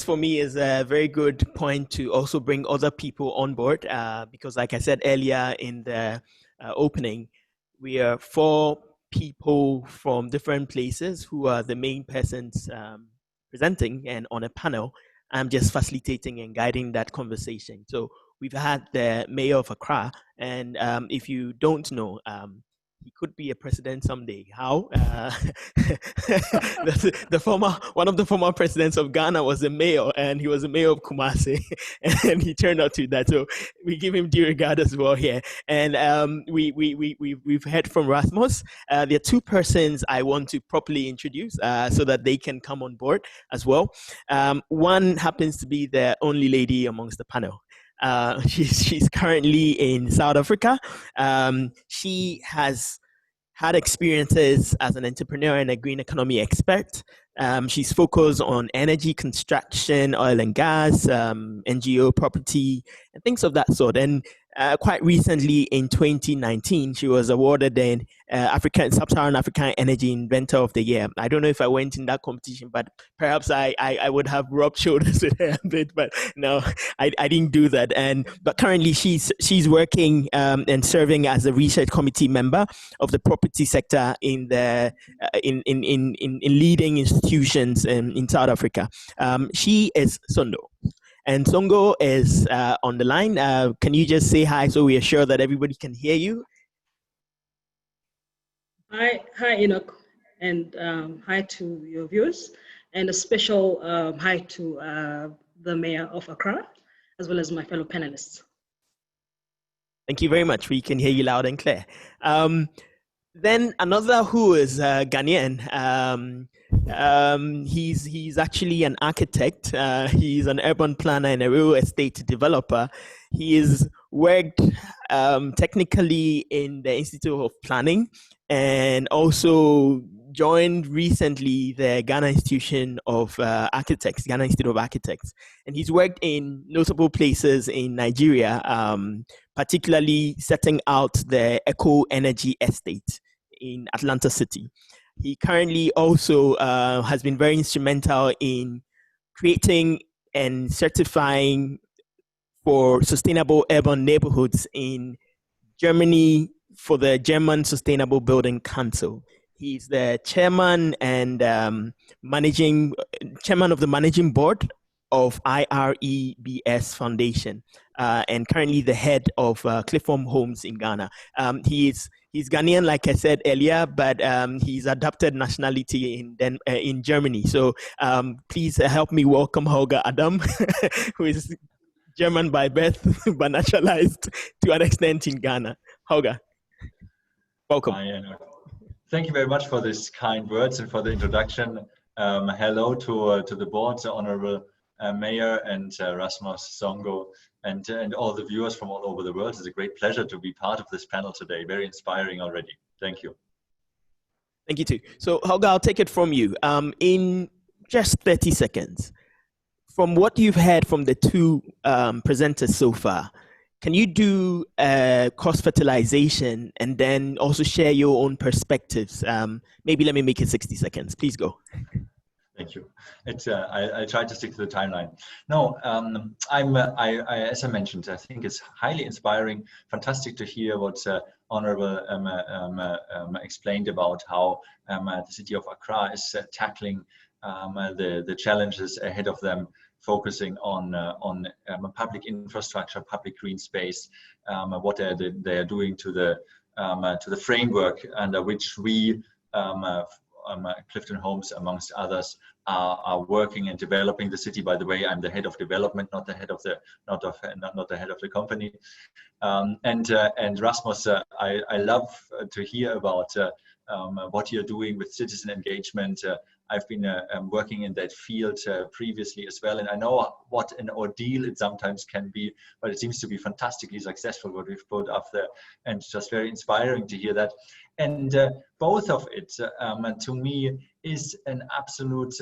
for me is a very good point to also bring other people on board because like I said earlier in the opening, we are 4 people from different places who are the main persons presenting, and on a panel, I'm just facilitating and guiding that conversation. So we've had the mayor of Accra, and if you don't know, he could be a president someday. How? One of the former presidents of Ghana was a mayor, and he was a mayor of Kumasi, and he turned out to do that. So we give him due regard as well here. And we've heard from Rasmus. There are 2 persons I want to properly introduce so that they can come on board as well. One happens to be the only lady amongst the panel. She's currently in South Africa. She has had experiences as an entrepreneur and a green economy expert. She's focused on energy, construction, oil and gas, NGO property, and things of that sort. And quite recently in 2019, she was awarded the Sub-Saharan African Energy Inventor of the Year. I don't know if I went in that competition, but perhaps I would have rubbed shoulders with her a bit, but no, I didn't do that. But currently she's working and serving as a research committee member of the property sector in leading institutions in South Africa. She is Songo. And Songo is on the line. Can you just say hi so we are sure that everybody can hear you? Hi, Enoch, and hi to your viewers, and a special hi to the Mayor of Accra, as well as my fellow panelists. Thank you very much. We can hear you loud and clear. Then another who is Ghanaian. He's actually an architect. He's an urban planner and a real estate developer. He is worked technically in the Institute of Planning, and also joined recently the Ghana Institution of Architects, Ghana Institute of Architects. And he's worked in notable places in Nigeria, particularly setting out the Eco Energy Estate in Atlanta City. He currently also has been very instrumental in creating and certifying for sustainable urban neighborhoods in Germany for the German Sustainable Building Council. He's the chairman and chairman of the managing board of IREBS Foundation, and currently the head of Cliffham Homes in Ghana. He's Ghanaian, like I said earlier, but he's adopted nationality in Germany. So please help me welcome Holger Adam, who is German by birth, but naturalized to an extent in Ghana. Holger, welcome. Thank you very much for these kind words and for the introduction. Hello to the board, the Honorable Mayor and Rasmus, Songo, and all the viewers from all over the world. It's a great pleasure to be part of this panel today. Very inspiring already. Thank you. Thank you too. So Holger, I'll take it from you. In just 30 seconds, from what you've heard from the 2 presenters so far, can you do cross-fertilization and then also share your own perspectives? Maybe let me make it 60 seconds. Please go. Thank you. I try to stick to the timeline. No, as I mentioned, I think it's highly inspiring, fantastic to hear what Honorable explained about how the city of Accra is tackling the challenges ahead of them, focusing on public infrastructure, public green space, what they are doing to the framework under which we, Clifton Homes, amongst others, are working and developing the city. By the way, I'm the head of development, not the head of the company. And Rasmus, I love to hear about what you're doing with citizen engagement. I've been working in that field previously as well, and I know what an ordeal it sometimes can be, but it seems to be fantastically successful what we've put up there, and just very inspiring to hear that. And both of it, to me, is an absolute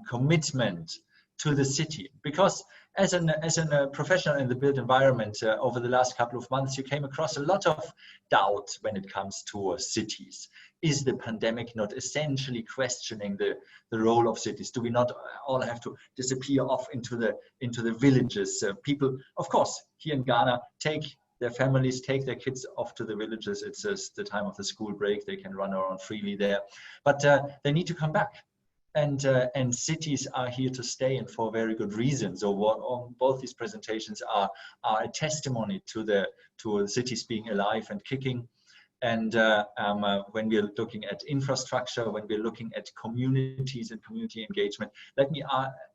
commitment to the city, because as a professional in the built environment, over the last couple of months, you came across a lot of doubt when it comes to cities. Is the pandemic not essentially questioning the role of cities? Do we not all have to disappear off into the villages? People, of course, here in Ghana, take their families, take their kids off to the villages. It's just the time of the school break. They can run around freely there, but they need to come back. And cities are here to stay, and for very good reasons. So both these presentations are a testimony to the cities being alive and kicking. And when we're looking at infrastructure, when we're looking at communities and community engagement, let me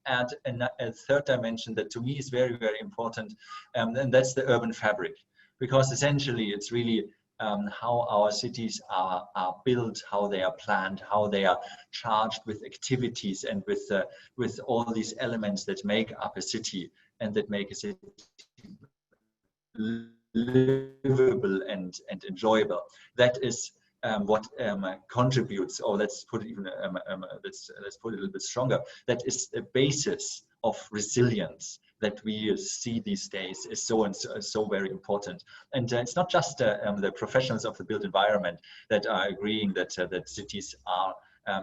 add a third dimension that to me is very, very important, and that's the urban fabric. Because essentially it's really how our cities are built, how they are planned, how they are charged with activities, and with all these elements that make up a city and that make a city livable and enjoyable. That is what contributes, or let's put it even let's put it a little bit stronger. That is the basis of resilience that we see these days is so very important. And it's not just the professionals of the built environment that are agreeing that cities are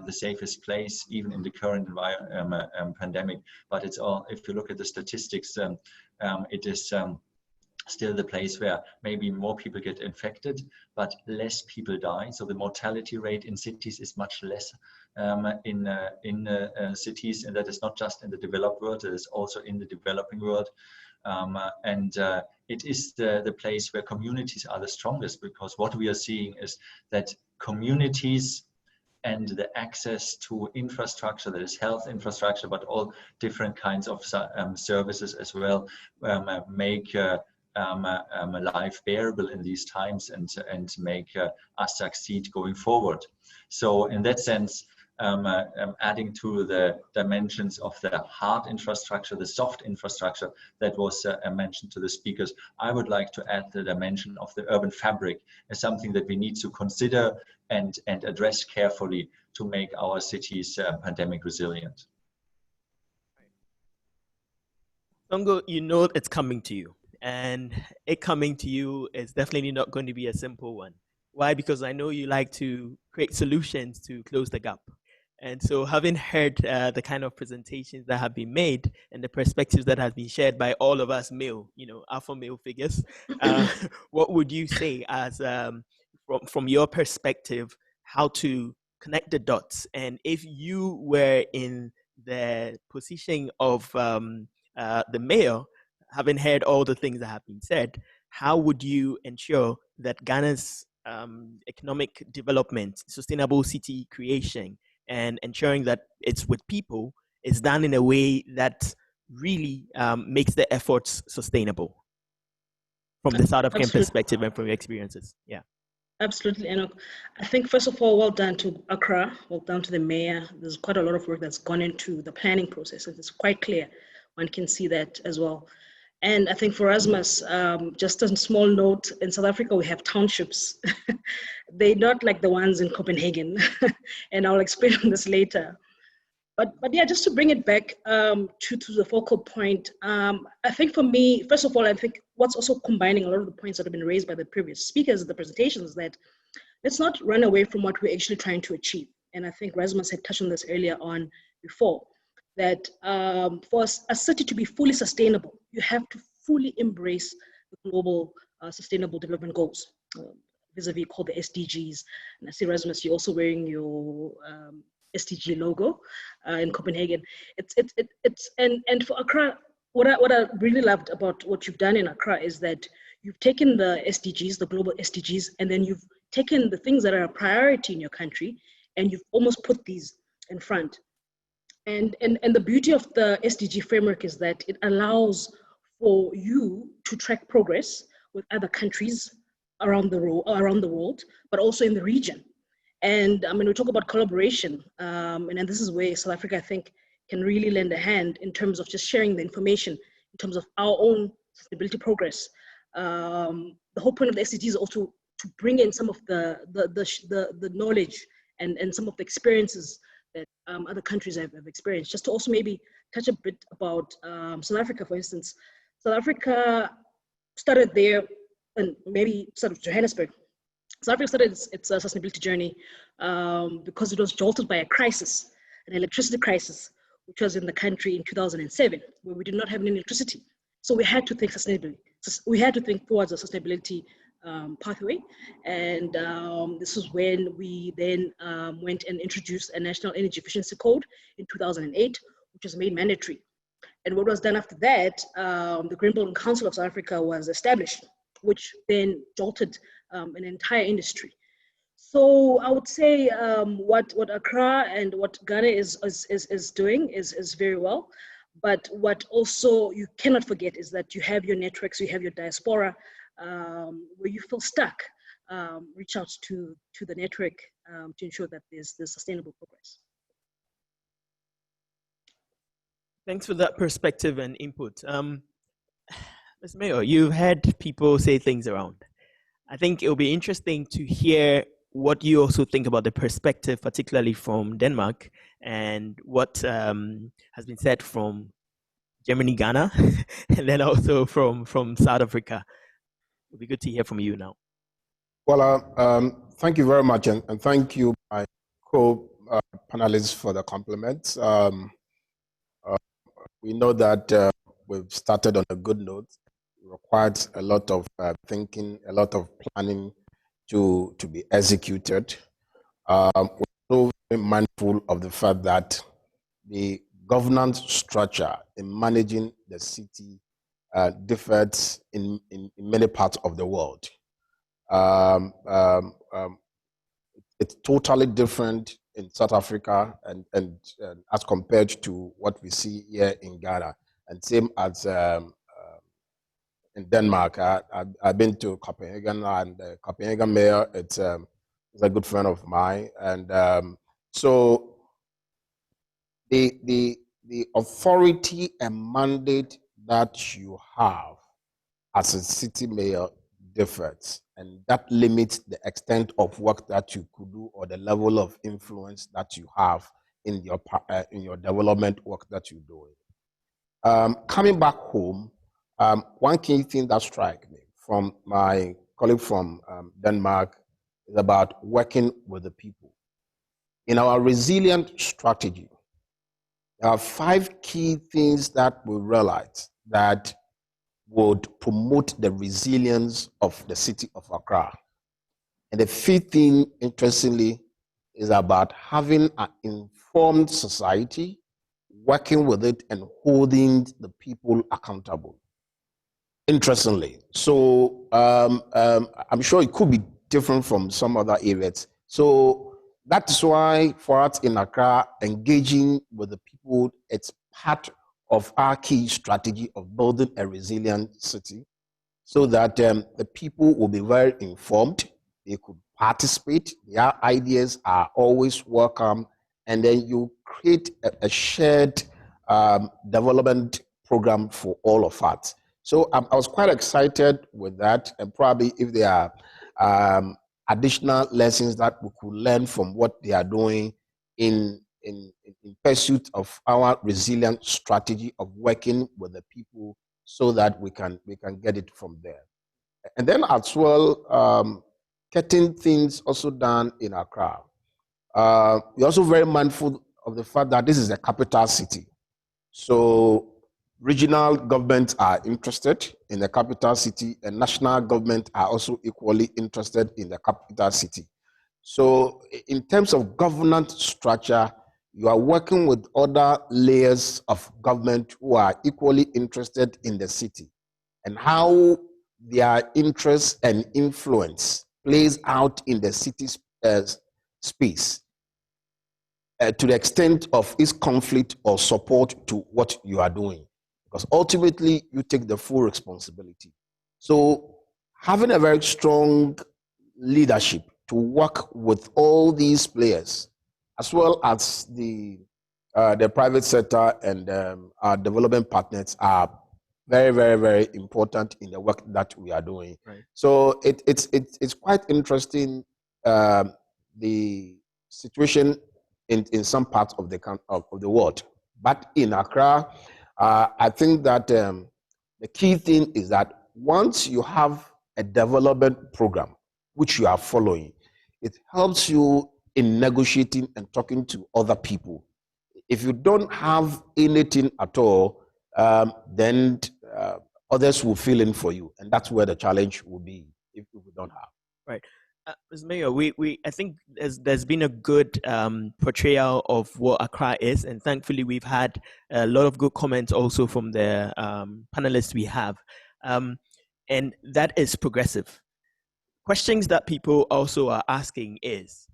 the safest place even in the current pandemic, but it's all, if you look at the statistics, it is still the place where maybe more people get infected, but less people die. So the mortality rate in cities is much less in cities, and that is not just in the developed world, it is also in the developing world. It is the place where communities are the strongest, because what we are seeing is that communities and the access to infrastructure, that is health infrastructure, but all different kinds of services as well, make life bearable in these times and make us succeed going forward. So in that sense, adding to the dimensions of the hard infrastructure, the soft infrastructure that was mentioned to the speakers, I would like to add the dimension of the urban fabric as something that we need to consider and address carefully to make our cities pandemic resilient. Songo, you know it's coming to you. And it coming to you is definitely not going to be a simple one. Why? Because I know you like to create solutions to close the gap. And so having heard the kind of presentations that have been made and the perspectives that have been shared by all of us male, alpha male figures, what would you say as from your perspective, how to connect the dots? And if you were in the position of the mayor, having heard all the things that have been said, how would you ensure that Ghana's economic development, sustainable city creation, and ensuring that it's with people is done in a way that really makes the efforts sustainable from the South African perspective and from your experiences? Yeah. Absolutely. And I think, first of all, well done to Accra, well done to the mayor. There's quite a lot of work that's gone into the planning process. And it's quite clear. One can see that as well. And I think for Rasmus, just a small note, in South Africa, we have townships. They're not like the ones in Copenhagen. And I'll explain on this later. But yeah, just to bring it back to the focal point, I think for me, first of all, I think what's also combining a lot of the points that have been raised by the previous speakers in the presentations is that let's not run away from what we're actually trying to achieve. And I think Rasmus had touched on this earlier on before, that for a city to be fully sustainable, you have to fully embrace the global sustainable development goals, vis-a-vis called the SDGs. And I see, Rasmus, you're also wearing your SDG logo in Copenhagen. And for Accra, what I really loved about what you've done in Accra is that you've taken the SDGs, the global SDGs, and then you've taken the things that are a priority in your country, and you've almost put these in front. And the beauty of the SDG framework is that it allows for you to track progress with other countries around the world, but also in the region. And I mean, we talk about collaboration, and this is where South Africa, I think, can really lend a hand in terms of just sharing the information, in terms of our own sustainability progress. The whole point of the SDGs is also to bring in some of the knowledge and some of the experiences that other countries have experienced, just to also maybe touch a bit about South Africa, for instance. South Africa started there, and maybe sort of Johannesburg. South Africa started its sustainability journey because it was jolted by a crisis, an electricity crisis, which was in the country in 2007, where we did not have any electricity. So we had to think sustainably. So we had to think towards a sustainability pathway. And this is when we then went and introduced a national energy efficiency code in 2008, which was made mandatory. And what was done after that, the Green Building Council of South Africa was established, which then jolted an entire industry. So I would say what Accra and what Ghana is doing is very well. But what also you cannot forget is that you have your networks, you have your diaspora, where you feel stuck. Reach out to the network to ensure that there's sustainable progress. Thanks for that perspective and input. Ms. Mayor, you've had people say things around. I think it'll be interesting to hear what you also think about the perspective, particularly from Denmark, and what has been said from Germany, Ghana, and then also from South Africa. It'll be good to hear from you now. Well, thank you very much, and thank you, my co-panelists, for the compliments. We know that we've started on a good note. It required a lot of thinking, a lot of planning to be executed. We're so very mindful of the fact that the governance structure in managing the city differs in many parts of the world. It's totally different in South Africa and as compared to what we see here in Ghana, and same as in Denmark. I've been to Copenhagen, and the Copenhagen mayor is a good friend of mine, and so the authority and mandate that you have as a city mayor differs, and that limits the extent of work that you could do or the level of influence that you have in your development work that you're doing. Coming back home, one key thing that strikes me from my colleague from Denmark is about working with the people. In our resilient strategy, there are 5 key things that we realize that would promote the resilience of the city of Accra. And the 5th thing, interestingly, is about having an informed society, working with it and holding the people accountable. Interestingly. So I'm sure it could be different from some other areas. So that's why for us in Accra, engaging with the people, it's part of our key strategy of building a resilient city, so that the people will be very informed, they could participate, their ideas are always welcome, and then you create a shared development program for all of us. So I was quite excited with that, and probably if there are additional lessons that we could learn from what they are doing in pursuit of our resilient strategy of working with the people, so that we can get it from there. And then as well, getting things also done in Accra. We're also very mindful of the fact that this is a capital city. So regional governments are interested in the capital city, and national government are also equally interested in the capital city. So in terms of governance structure, you are working with other layers of government who are equally interested in the city, and how their interest and influence plays out in the city's space to the extent of its conflict or support to what you are doing. Because ultimately, you take the full responsibility. So having a very strong leadership to work with all these players, as well as the private sector and our development partners, are very, very, very important in the work that we are doing. Right. So it's quite interesting, the situation in some parts of the world. But in Accra, I think that the key thing is that once you have a development program which you are following, it helps you in negotiating and talking to other people. If you don't have anything at all, then others will fill in for you, and that's where the challenge will be if we don't have. Right. Ms. Mayor, I think there's been a good portrayal of what Accra is, and thankfully we've had a lot of good comments also from the panelists we have, and that is progressive. Questions that people also are asking is,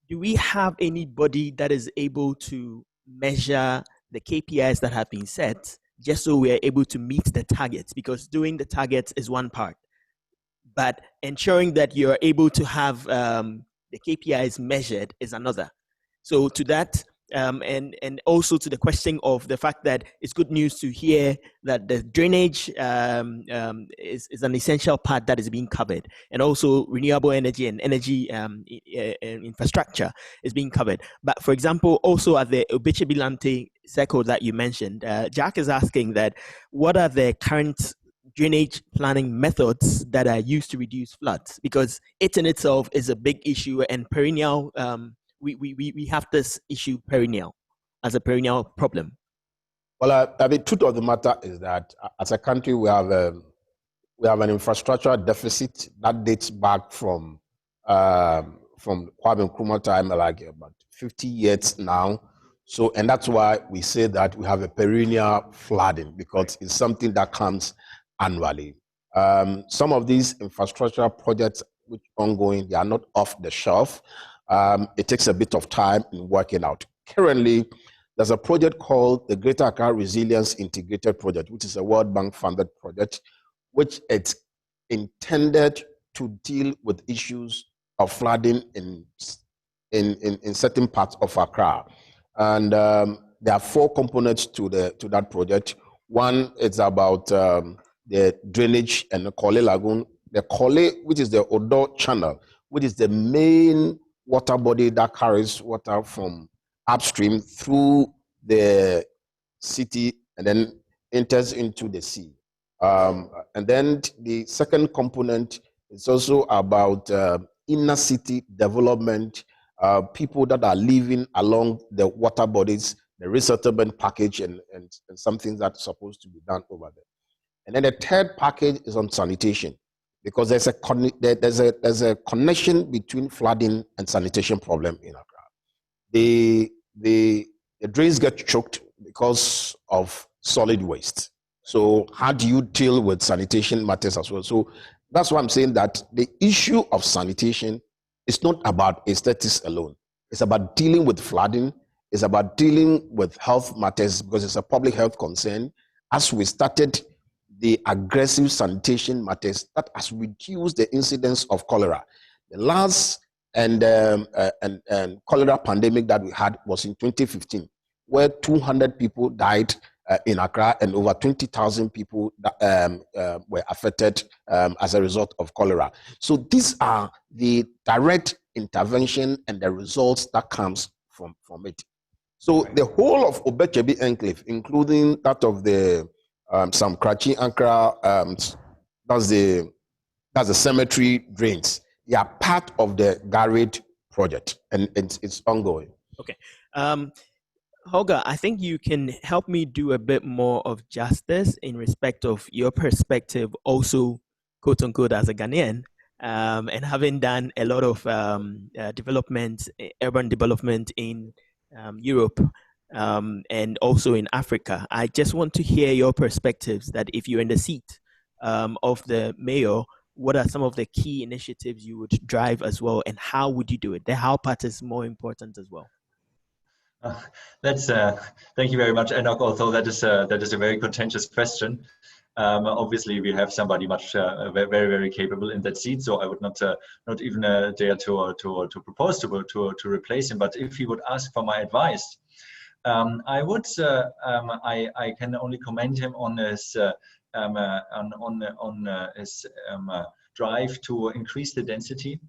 do we have anybody that is able to measure the KPIs that have been set just so we are able to meet the targets? Because doing the targets is one part, but ensuring that you're able to have the KPIs measured is another. So to that, and also to the question of the fact that it's good news to hear that the drainage is an essential part that is being covered, and also renewable energy and energy infrastructure is being covered. But for example, also at the Obeche-Bilante circle that you mentioned, Jack is asking that what are the current drainage planning methods that are used to reduce floods, because it in itself is a big issue and perennial. We have this issue perennial as a perennial problem. Well, the truth of the matter is that as a country we have an infrastructure deficit that dates back from Kwame Nkrumah time, like about 50 years now. So, and that's why we say that we have a perennial flooding, because it's something that comes annually. Some of these infrastructure projects which are ongoing, they are not off the shelf. It takes a bit of time in working out. Currently, there's a project called the Greater Accra Resilience Integrated Project, which is a World Bank funded project, which it's intended to deal with issues of flooding in certain parts of Accra. And there are 4 components to that project. One is about the drainage and the Korle Lagoon. The Korle, which is the Odo Channel, which is the main water body that carries water from upstream through the city and then enters into the sea. And then the second component is also about inner city development, people that are living along the water bodies, the resettlement package, and some things that's supposed to be done over there. And then the third package is on sanitation, because there's a connection between flooding and sanitation problem in Accra. The drains get choked because of solid waste. So how do you deal with sanitation matters as well? So that's why I'm saying that the issue of sanitation is not about aesthetics alone. It's about dealing with flooding. It's about dealing with health matters, because it's a public health concern. As we started the aggressive sanitation matters, that has reduced the incidence of cholera. The last and cholera pandemic that we had was in 2015, where 200 people died in Accra and over 20,000 people were affected as a result of cholera. So these are the direct intervention and the results that comes from it. So the whole of Obeche Enclave, including that of the some Krachi Accra, that's the cemetery drains. They are part of the Garrett project, and it's ongoing. Okay. Holger, I think you can help me do a bit more of justice in respect of your perspective, also, quote unquote, as a Ghanaian, and having done a lot of development, urban development in Europe and also in Africa. I just want to hear your perspectives, that if you're in the seat of the mayor, what are some of the key initiatives you would drive as well, and how would you do it? The how part is more important as well. That's thank you very much, Enoch. Although that is a very contentious question. Obviously, we have somebody much very, very capable in that seat, so I would not even dare to propose to replace him. But if he would ask for my advice, I would. I can only commend him on his his drive to increase the density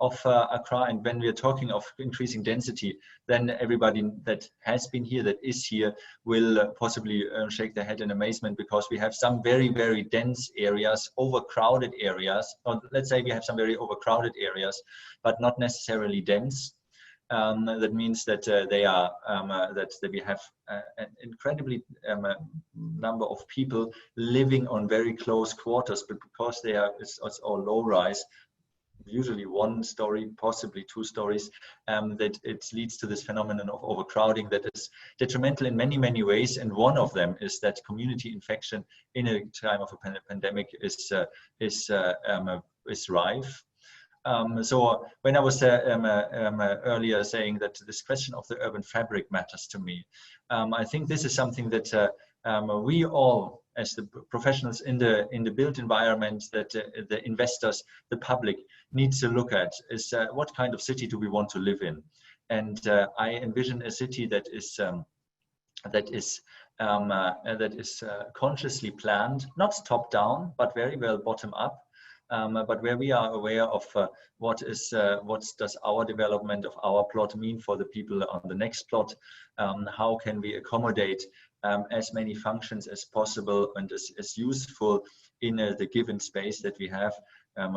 of Accra. And when we are talking of increasing density, then everybody that has been here, that is here, will possibly shake their head in amazement, because we have some very, very dense areas, overcrowded areas, or let's say we have some very overcrowded areas, but not necessarily dense. That means that they are that we have an incredibly number of people living on very close quarters, but because they are it's all low rise, usually one story, possibly two stories, that it leads to this phenomenon of overcrowding that is detrimental in many, many ways. And one of them is that community infection in a time of a pandemic is rife. So when I was earlier saying that this question of the urban fabric matters to me, I think this is something that we all, as the professionals in the built environment, that the investors, the public, needs to look at is what kind of city do we want to live in. And I envision a city that is consciously planned, not top down, but very well bottom up. But where we are aware of what does our development of our plot mean for the people on the next plot, how can we accommodate as many functions as possible and as useful in the given space that we have,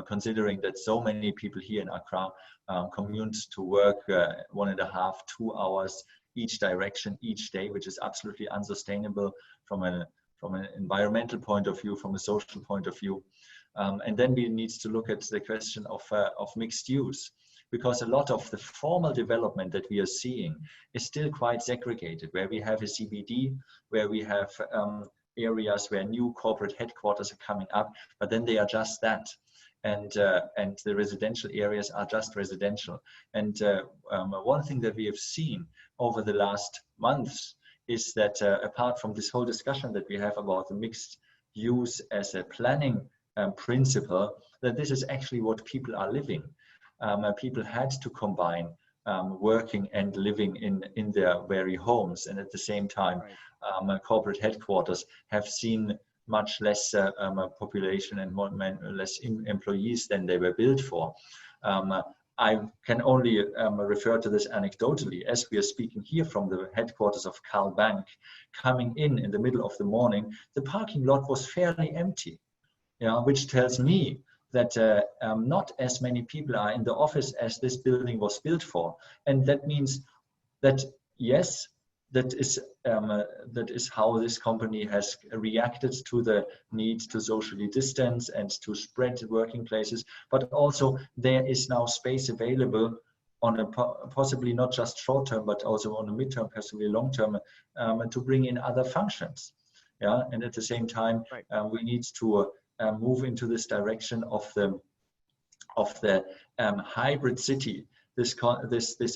considering that so many people here in Accra commute to work 1.5 to 2 hours each direction each day, which is absolutely unsustainable from an environmental point of view, from a social point of view. And then we need to look at the question of mixed use, because a lot of the formal development that we are seeing is still quite segregated, where we have a CBD, where we have areas where new corporate headquarters are coming up, but then they are just that. And the residential areas are just residential. And one thing that we have seen over the last months is that apart from this whole discussion that we have about the mixed use as a planning principle, that this is actually what people are living. People had to combine working and living in their very homes, and at the same time, corporate headquarters have seen much less population and less employees than they were built for. I can only refer to this anecdotally, as we are speaking here from the headquarters of Cal Bank. Coming in the middle of the morning, the parking lot was fairly empty, which tells me that not as many people are in the office as this building was built for. And that means that, yes, that is how this company has reacted to the need to socially distance and to spread working places, but also there is now space available on a possibly not just short term, but also on a midterm, possibly long term, to bring in other functions. And at the same time, we need to move into this direction of the hybrid city. This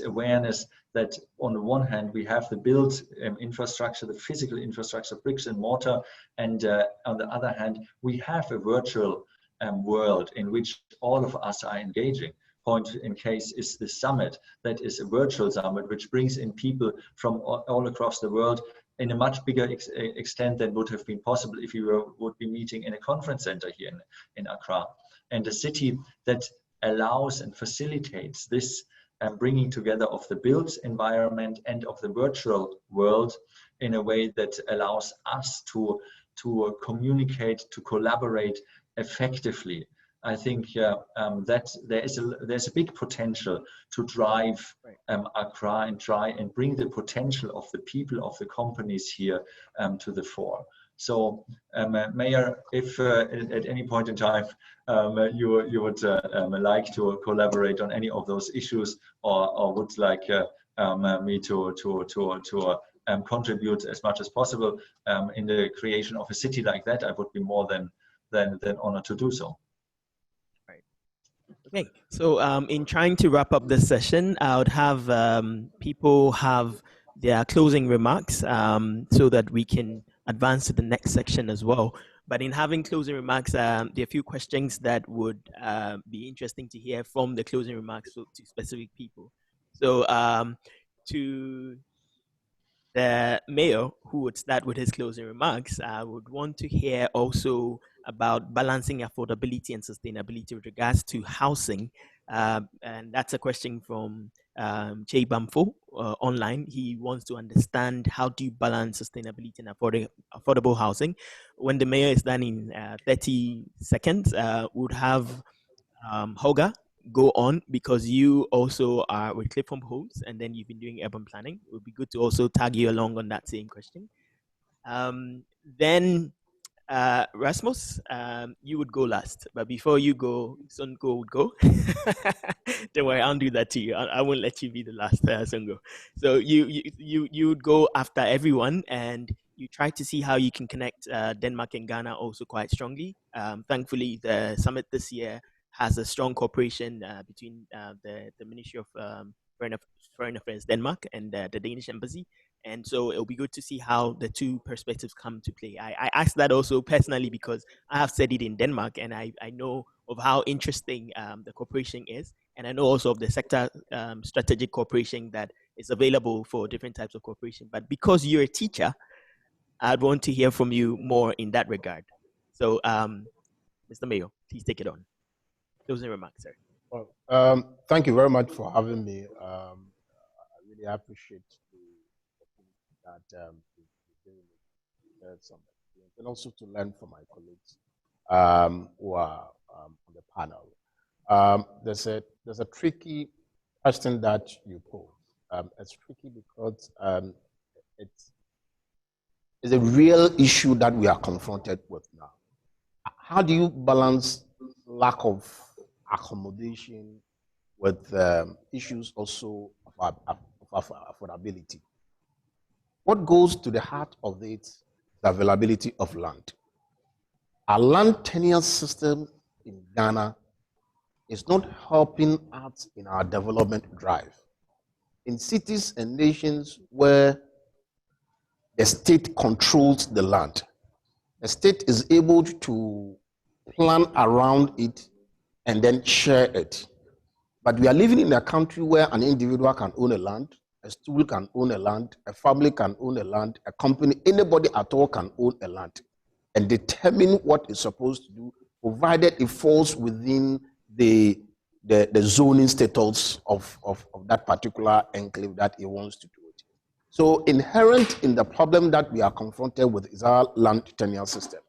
awareness that on the one hand we have the built infrastructure, the physical infrastructure, bricks and mortar, and on the other hand we have a virtual world in which all of us are engaging. Point in case is the summit, that is a virtual summit which brings in people from all across the world in a much bigger extent than would have been possible if you would be meeting in a conference center here in Accra. And a city that allows and facilitates this bringing together of the built environment and of the virtual world in a way that allows us to communicate, to collaborate effectively. I think that there's a big potential to drive Accra and try and bring the potential of the people, of the companies here to the fore. So, Mayor, if at any point in time you would like to collaborate on any of those issues, or would like me to contribute as much as possible in the creation of a city like that, I would be more than honored to do so. Okay, so in trying to wrap up this session, I would have people have their closing remarks so that we can advance to the next section as well. But in having closing remarks, there are a few questions that would be interesting to hear from the closing remarks to specific people. So to the mayor, who would start with his closing remarks, I would want to hear also about balancing affordability and sustainability with regards to housing And that's a question from Jay Bamfo online. He wants to understand how do you balance sustainability and affordable housing. When the mayor is done in 30 seconds, would have Hoga go on, because you also are with Clip Home Homes and then you've been doing urban planning. It would be good to also tag you along on that same question. Then Rasmus, you would go last, but before you go, Songo would go. Don't worry, I'll do that to you. I won't let you be the last, Songo. So you would go after everyone, and you try to see how you can connect Denmark and Ghana also quite strongly. Thankfully, the summit this year has a strong cooperation between the Ministry of Foreign Affairs Denmark and the Danish Embassy. And so it'll be good to see how the two perspectives come to play. I asked that also personally because I have studied in Denmark, and I know of how interesting the cooperation is. And I know also of the sector strategic cooperation that is available for different types of cooperation. But because you're a teacher, I'd want to hear from you more in that regard. So, Mr. Mayo, please take it on. Closing remarks, sir. Well, thank you very much for having me. I really appreciate that some experience, and also to learn from my colleagues who are on the panel. There's a tricky question that you pose. It's tricky because it's a real issue that we are confronted with now. How do you balance lack of accommodation with issues also of affordability? What goes to the heart of it is the availability of land. Our land tenure system in Ghana is not helping us in our development drive. In cities and nations where the state controls the land, the state is able to plan around it and then share it. But we are living in a country where an individual can own a land, a school can own a land, a family can own a land, a company, anybody at all can own a land and determine what it's supposed to do, provided it falls within the zoning status of that particular enclave that it wants to do it. So inherent in the problem that we are confronted with is our land tenure system.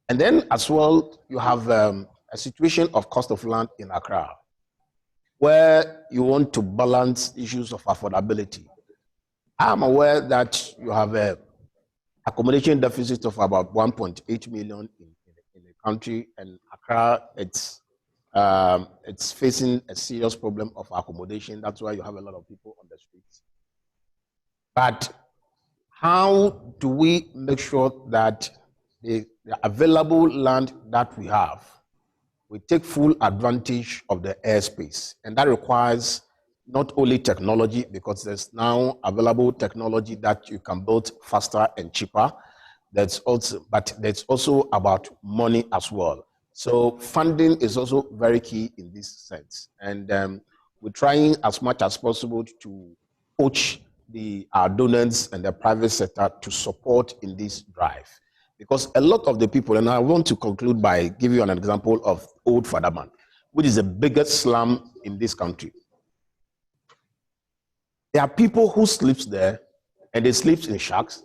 And then as well, you have a situation of cost of land in Accra, where you want to balance issues of affordability. I'm aware that you have a accommodation deficit of about 1.8 million in the country, and Accra, it's facing a serious problem of accommodation. That's why you have a lot of people on the streets. But how do we make sure that the available land that we have, we take full advantage of the airspace? And that requires not only technology, because there's now available technology that you can build faster and cheaper. But that's also about money as well. So funding is also very key in this sense. And we're trying as much as possible to coach our donors and the private sector to support in this drive. Because a lot of the people, and I want to conclude by giving you an example of Old Fadaman, which is the biggest slum in this country. There are people who sleep there, and they sleep in shacks,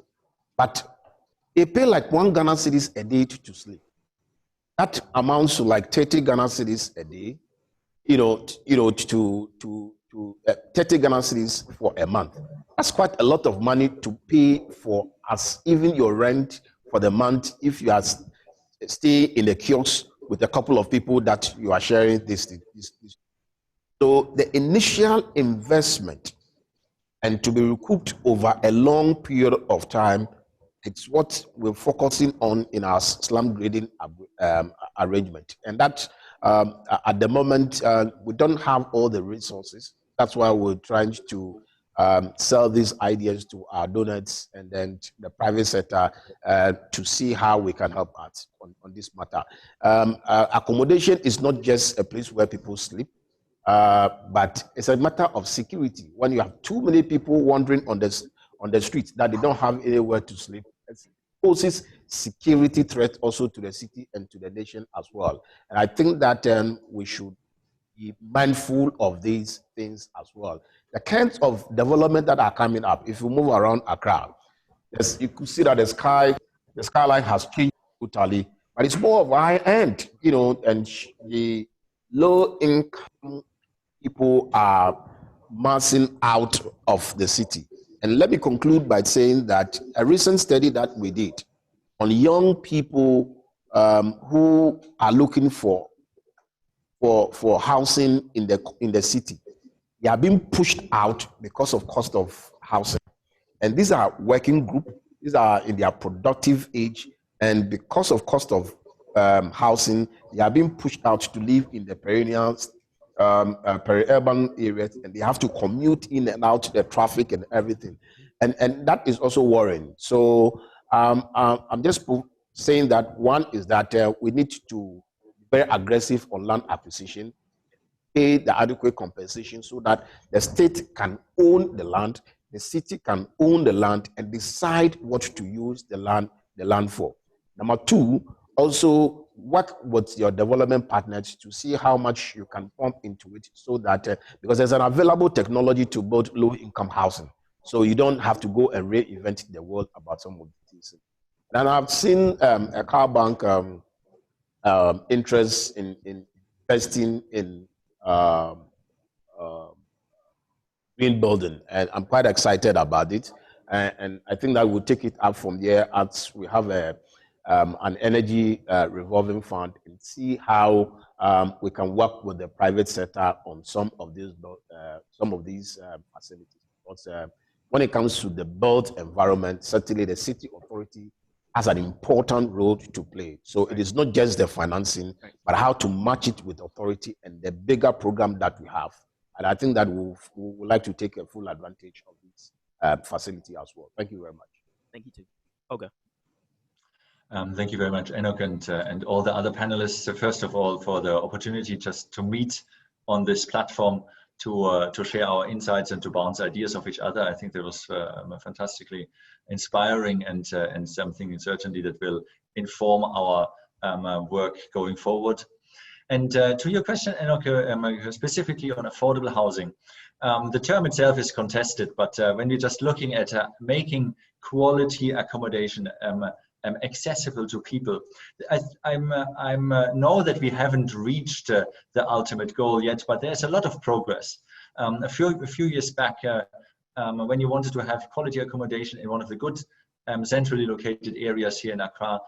but they pay like 1 Ghana cedis a day to sleep. That amounts to like 30 Ghana cedis a day, to 30 Ghana cedis for a month. That's quite a lot of money to pay for as even your rent for the month if you are stay in a kiosk with a couple of people that you are sharing this. So the initial investment and to be recouped over a long period of time, it's what we're focusing on in our slum grading arrangement. And that at the moment, we don't have all the resources. That's why we're trying to sell these ideas to our donors and then the private sector to see how we can help out on this matter. Accommodation is not just a place where people sleep, but it's a matter of security. When you have too many people wandering on the streets that they don't have anywhere to sleep, it poses security threat also to the city and to the nation as well. And I think that we should be mindful of these things as well. The kinds of development that are coming up, if you move around Accra, you could see that the skyline has changed totally, but it's more of high end, and the low income people are massing out of the city. And let me conclude by saying that a recent study that we did on young people who are looking for housing in the city, they are being pushed out because of cost of housing. And these are working group, these are in their productive age, and because of cost of housing, they are being pushed out to live in the perennial peri-urban areas, and they have to commute in and out the traffic and everything, and that is also worrying. So I'm just saying that one is that we need to be very aggressive on land acquisition, pay the adequate compensation so that the state can own the land, the city can own the land and decide what to use the land for. Number two, also work with your development partners to see how much you can pump into it so that, because there's an available technology to build low-income housing. So you don't have to go and reinvent the world about some of these things. And I've seen a car bank interest in investing in green building, and I'm quite excited about it. And I think that we'll take it up from there as we have an energy revolving fund and see how we can work with the private sector on some of these facilities. Because when it comes to the built environment, certainly the city authority has an important role to play. So it is not just the financing, but how to match it with authority and the bigger program that we have. And I think that we would like to take a full advantage of this facility as well. Thank you very much. Thank you too. Okay. Thank you very much, Enoch, and all the other panelists. So first of all, for the opportunity just to meet on this platform to share our insights and to bounce ideas off each other. I think that was fantastically inspiring and something certainly that will inform our work going forward. And to your question, Enoch, specifically on affordable housing, the term itself is contested, but when you're just looking at making quality accommodation accessible to people, I know that we haven't reached the ultimate goal yet, but there's a lot of progress. A few years back, when you wanted to have quality accommodation in one of the good centrally located areas here in Accra,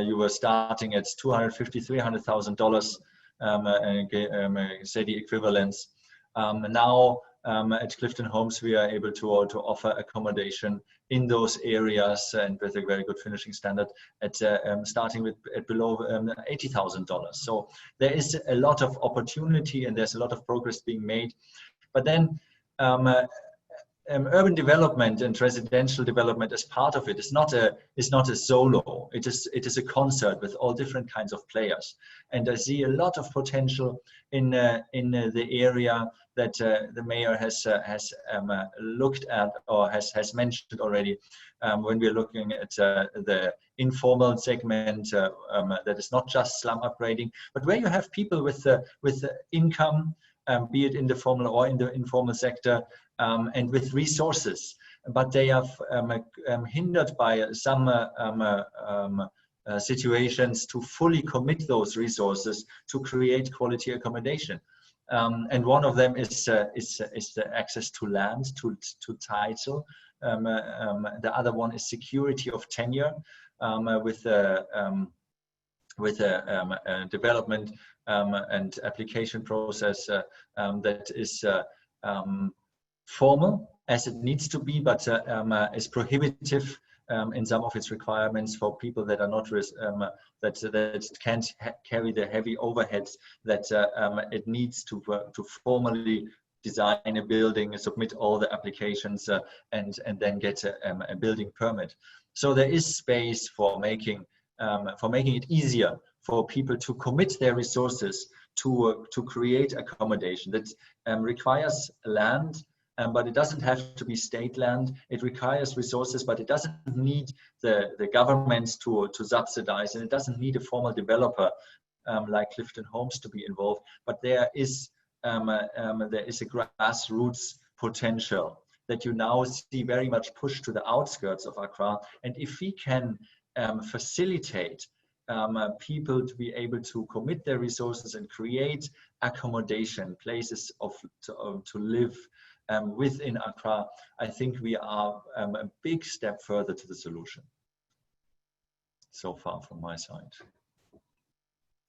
you were starting at $250,000, $300,000 city equivalents. Now at Clifton Homes, we are able to offer accommodation in those areas and with a very good finishing standard at starting at below $80,000. So there is a lot of opportunity and there's a lot of progress being made. But then urban development and residential development as part of it is not a solo. It is a concert with all different kinds of players. And I see a lot of potential in the area that the mayor has looked at or has mentioned already when we're looking at the informal segment that is not just slum upgrading, but where you have people with income, be it in the formal or in the informal sector, and with resources, but they are hindered by some situations to fully commit those resources to create quality accommodation. And one of them is the access to land, to title. The other one is security of tenure with a development and application process that is formal as it needs to be, but is prohibitive in some of its requirements for people that are not that can't carry the heavy overheads that it needs to formally design a building, submit all the applications, and then get a building permit. So there is space for making it easier for people to commit their resources to create accommodation that requires land. But it doesn't have to be state land. It requires resources, but it doesn't need the governments to subsidize, and it doesn't need a formal developer like Clifton Homes to be involved. But there is there is a grassroots potential that you now see very much pushed to the outskirts of Accra. And if we can facilitate people to be able to commit their resources and create accommodation, places to live within Accra, I think we are a big step further to the solution. So far from my side.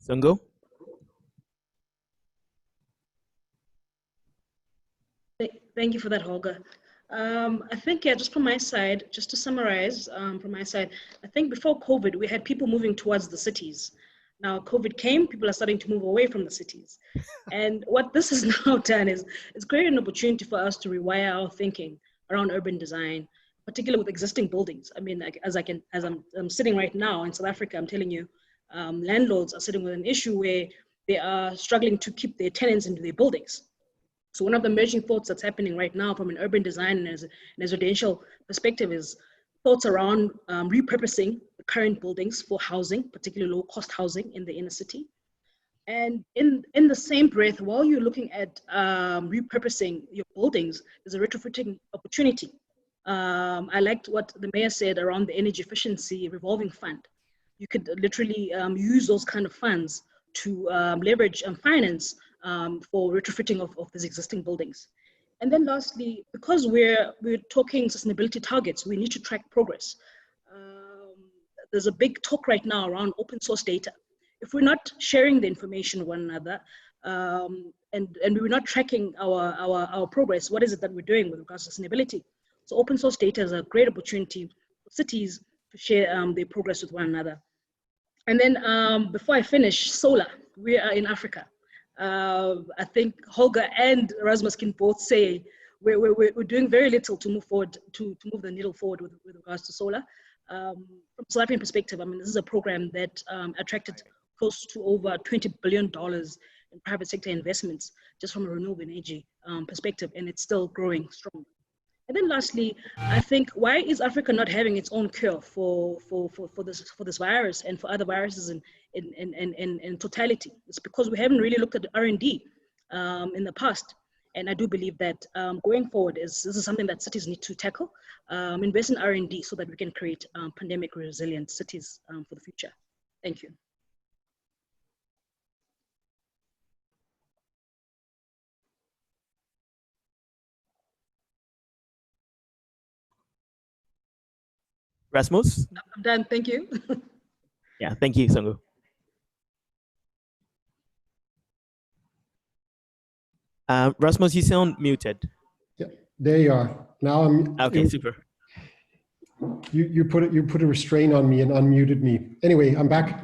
Songo? Thank you for that, Holger. I think, yeah, just from my side, just to summarize from my side, I think before COVID, we had people moving towards the cities. Now COVID came, people are starting to move away from the cities. And what this has now done is it's created an opportunity for us to rewire our thinking around urban design, particularly with existing buildings. I mean, like, as I'm sitting right now in South Africa, I'm telling you, landlords are sitting with an issue where they are struggling to keep their tenants into their buildings. So one of the emerging thoughts that's happening right now from an urban design and as a residential perspective is thoughts around repurposing the current buildings for housing, particularly low-cost housing in the inner city. And in the same breath, while you're looking at repurposing your buildings, there's a retrofitting opportunity. I liked what the mayor said around the energy efficiency revolving fund. You could literally use those kind of funds to leverage and finance for retrofitting of these existing buildings. And then lastly, because we're talking sustainability targets, we need to track progress. There's a big talk right now around open source data. If we're not sharing the information with one another, and we're not tracking our progress, what is it that we're doing with regards to sustainability? So open source data is a great opportunity for cities to share their progress with one another. And then before I finish, solar, we are in Africa. I think Holger and Rasmus can both say we're doing very little to move forward, to move the needle forward with regards to solar. From a South African perspective, I mean, this is a program that attracted close to over $20 billion in private sector investments just from a renewable energy perspective, and it's still growing strong. And then lastly, I think, why is Africa not having its own cure for this virus and for other viruses in totality? It's because we haven't really looked at R&D in the past. And I do believe that going forward, this is something that cities need to tackle, invest in R&D so that we can create pandemic resilient cities for the future. Thank you. Rasmus? I'm done, thank you. Yeah, thank you, Songo. Rasmus, you sound muted. Yeah, there you are. Now I'm okay. Super. You put a restraint on me and unmuted me. Anyway, I'm back.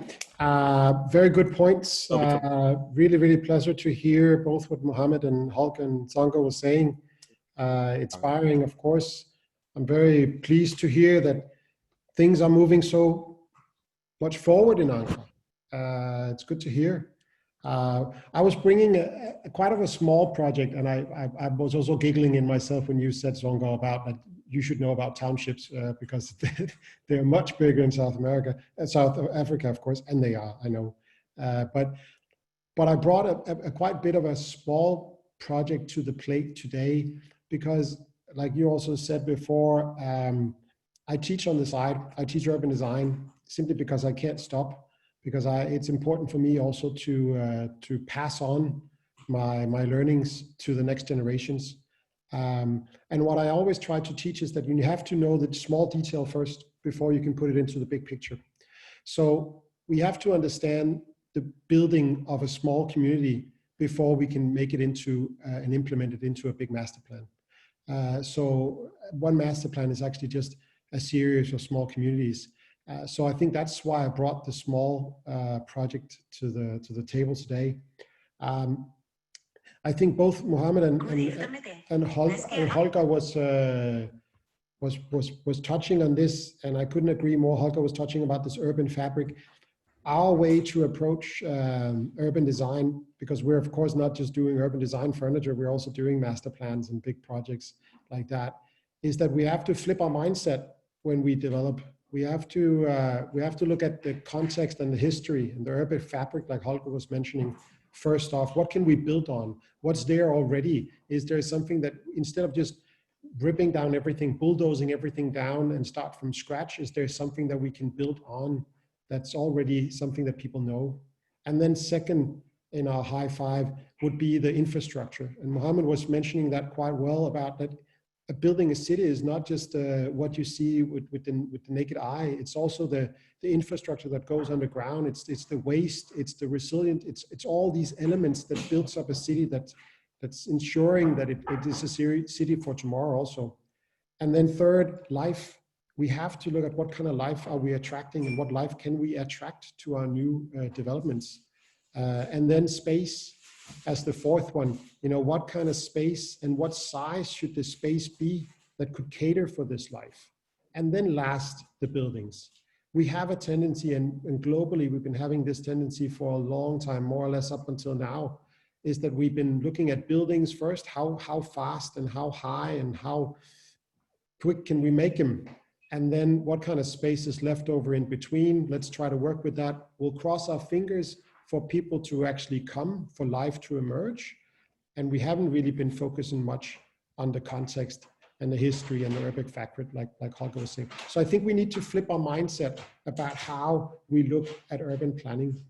Very good points. Really pleasure to hear both what Mohammed and Hulk and Songo was saying. Inspiring, of course. I'm very pleased to hear that things are moving so much forward in Accra. It's good to hear. I was bringing quite of a small project, and I was also giggling in myself when you said, Songo, about that you should know about townships because they're much bigger in South Africa, of course, and they are, I know. But I brought a quite bit of a small project to the plate today because, like you also said before, I teach on the side. I teach urban design simply because I can't stop. Because it's important for me also to pass on my learnings to the next generations. And what I always try to teach is that you have to know the small detail first before you can put it into the big picture. So we have to understand the building of a small community before we can make it into and implement it into a big master plan. So one master plan is actually just a series of small communities. So I think that's why I brought the small project to the table today. I think both Mohammed and Holger was touching on this, and I couldn't agree more. Holger was touching about this urban fabric. Our way to approach urban design, because we're of course not just doing urban design furniture, we're also doing master plans and big projects like that, is that we have to flip our mindset when we develop. We have to look at the context and the history and the urban fabric, like Holger was mentioning, first off, what can we build on? What's there already? Is there something that, instead of just ripping down everything, bulldozing everything down and start from scratch, is there something that we can build on that's already something that people know? And then second, in our high five, would be the infrastructure. And Mohammed was mentioning that quite well, about that building a city is not just what you see with the naked eye. It's also the infrastructure that goes underground. It's the waste, it's the resilient, it's all these elements that builds up a city that's ensuring that it is a city for tomorrow also. And then third, life. We have to look at what kind of life are we attracting, and what life can we attract to our new developments. And then space as the fourth one. What kind of space and what size should the space be that could cater for this life? And then last, the buildings. We have a tendency, and globally we've been having this tendency for a long time, more or less up until now, is that we've been looking at buildings first, how fast and how high and how quick can we make them? And then what kind of space is left over in between? Let's try to work with that. We'll cross our fingers for people to actually come, for life to emerge. And we haven't really been focusing much on the context and the history and the urban factor, like Holger was saying. So I think we need to flip our mindset about how we look at urban planning.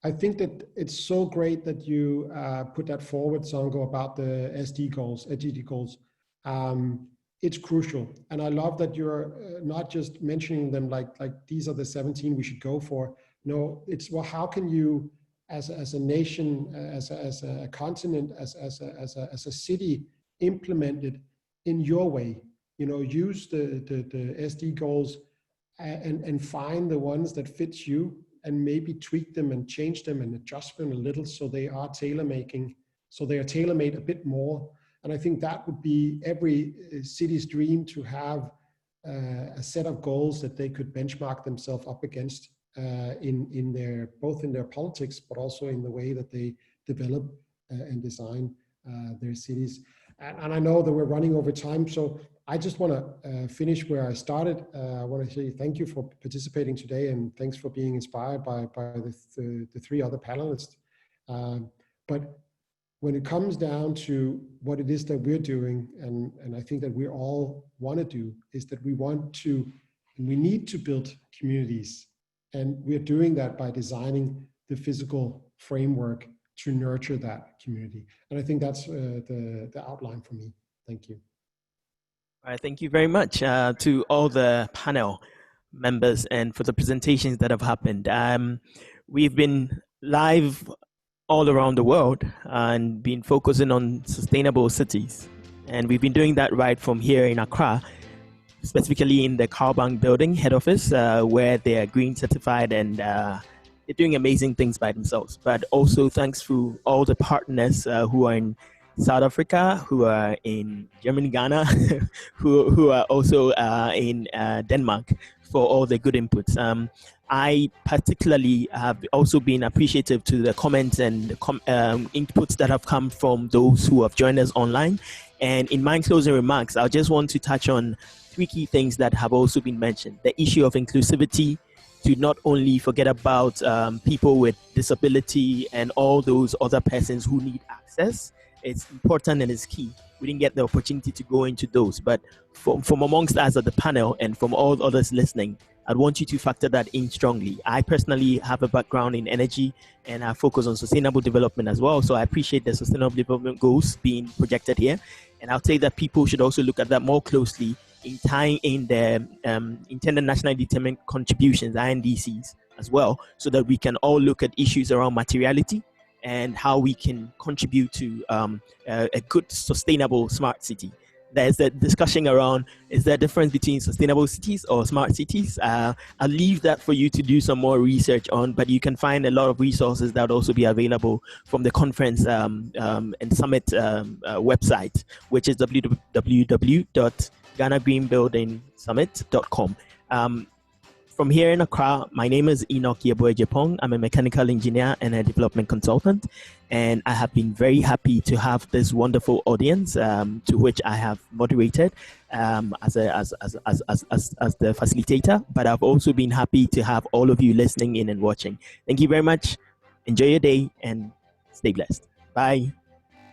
I think that it's so great that you put that forward, Songo, about the SDG goals. It's crucial. And I love that you're not just mentioning them like these are the 17 we should go for. No, it's, well, how can you, as a nation, as a continent, as a city, implement it in your way? Use the SD goals and find the ones that fits you, and maybe tweak them and change them and adjust them a little so they are tailor-made a bit more. And I think that would be every city's dream, to have a set of goals that they could benchmark themselves up against both in their politics, but also in the way that they develop and design their cities. And I know that we're running over time, so I just want to finish where I started. I want to say thank you for participating today, and thanks for being inspired by the three other panelists. But when it comes down to what it is that we're doing, and I think that we all want to do, is that we want to, and we need to build communities. And we're doing that by designing the physical framework to nurture that community. And I think that's the outline for me. Thank you. All right, thank you very much to all the panel members and for the presentations that have happened. We've been live all around the world and been focusing on sustainable cities. And we've been doing that right from here in Accra, specifically in the Cowbank building head office, where they are green certified, and they're doing amazing things by themselves. But also thanks to all the partners who are in South Africa, who are in Germany, Ghana, who are also in Denmark, for all the good inputs. I particularly have also been appreciative to the comments and the inputs that have come from those who have joined us online. And in my closing remarks, I just want to touch on three key things that have also been mentioned. The issue of inclusivity, to not only forget about people with disability and all those other persons who need access. It's important and it's key. We didn't get the opportunity to go into those, but from amongst us at the panel and from all others listening, I'd want you to factor that in strongly. I personally have a background in energy, and I focus on sustainable development as well. So I appreciate the sustainable development goals being projected here. And I'll say that people should also look at that more closely in tying in the intended nationally determined contributions, INDCs, as well, so that we can all look at issues around materiality and how we can contribute to a good, sustainable, smart city. There's a discussion around, is there a difference between sustainable cities or smart cities? I'll leave that for you to do some more research on, but you can find a lot of resources that will also be available from the conference and summit website, which is www.GhanaGreenBuildingSummit.com. From here in Accra, my name is Enoch Yeboye-Japong. I'm a mechanical engineer and a development consultant, and I have been very happy to have this wonderful audience to which I have moderated as the facilitator. But I've also been happy to have all of you listening in and watching. Thank you very much. Enjoy your day and stay blessed. Bye.